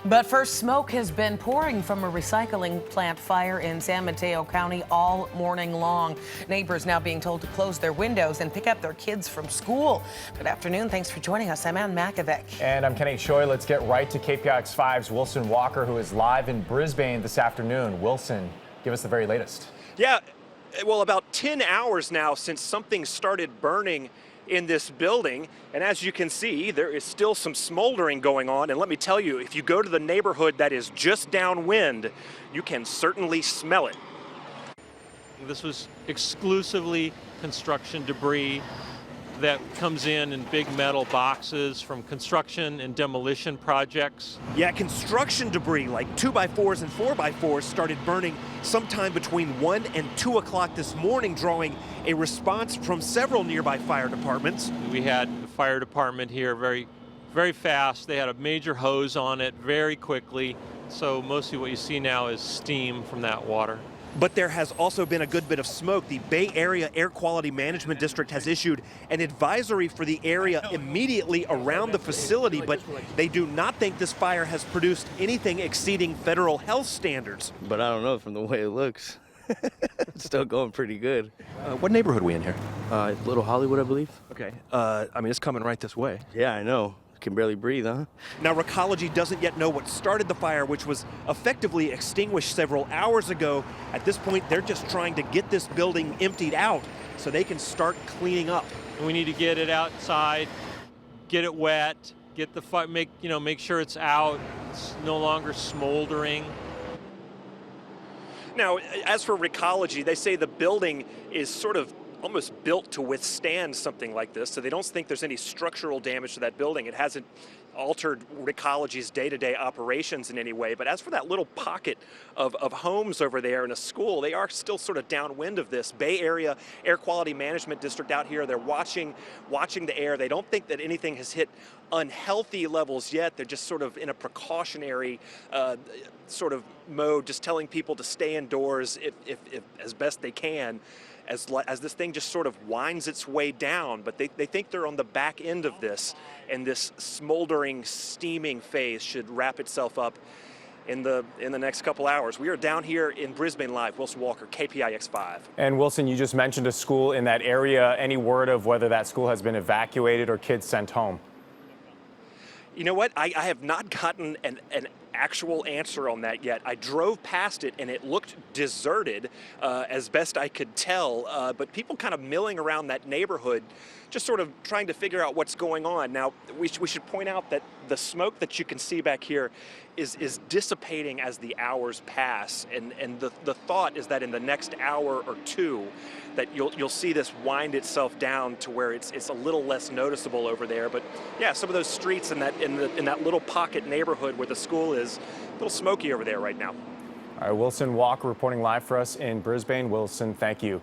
But first, smoke has been pouring from a recycling plant fire in San Mateo County all morning long. Neighbors now being told to close their windows and pick up their kids from school. Good afternoon. Thanks for joining us. I'm Ann Makovic. And I'm Kenny Choi. Let's get right to KPIX 5's Wilson Walker, who is live in Brisbane this afternoon. Wilson, give us the very latest. Yeah, well, about 10 hours now since something started burning in this building, and as you can see, there is still some smoldering going on. And let me tell you, if you go to the neighborhood that is just downwind, you can certainly smell it. This was exclusively construction debris that comes in big metal boxes from construction and demolition projects. Yeah, construction debris like 2x4s and 4x4s started burning sometime between 1 and 2 o'clock this morning, drawing a response from several nearby fire departments. We had the fire department here very fast. They had a major hose on it very quickly. So mostly what you see now is steam from that water. But there has also been a good bit of smoke. The Bay Area Air Quality Management District has issued an advisory for the area immediately around the facility, but they do not think this fire has produced anything exceeding federal health standards. But I don't know, from the way it looks. It's still going pretty good. What neighborhood are we in here? Little Hollywood, I believe. Okay. I mean, it's coming right this way. Yeah, I know. Can barely breathe, huh? Now, Recology doesn't yet know what started the fire, which was effectively extinguished several hours ago. At this point, they're just trying to get this building emptied out so they can start cleaning up. And we need to get it outside, get it wet, get the fire, make sure it's out. It's no longer smoldering. Now, as for Recology, they say the building is sort of almost built to withstand something like this, so they don't think there's any structural damage to that building. It hasn't altered Recology's day-to-day operations in any way. But as for that little pocket of homes over there in a school, they are still sort of downwind of this. Bay Area Air Quality Management District out here, they're watching the air. They don't think that anything has hit unhealthy levels yet. They're just sort of in a precautionary sort of mode, just telling people to stay indoors if as best they can, as this thing just sort of winds its way down. But they think they're on the back end of this, and this smoldering, steaming phase should wrap itself up in the next couple hours. We are down here in Brisbane live. Wilson Walker, KPIX 5. And Wilson, you just mentioned a school in that area. Any word of whether that school has been evacuated or kids sent home? You know what? I have not gotten an actual answer on that yet. I drove past it and it looked deserted as best I could tell, but people kind of milling around that neighborhood, just sort of trying to figure out what's going on. Now, we should point out that the smoke that you can see back here is dissipating as the hours pass, and the thought is that in the next hour or two that you'll see this wind itself down to where it's a little less noticeable over there. But yeah, some of those streets in that little pocket neighborhood where the school is, a little smoky over there right now. All right, Wilson Walker reporting live for us in Brisbane. Wilson, thank you.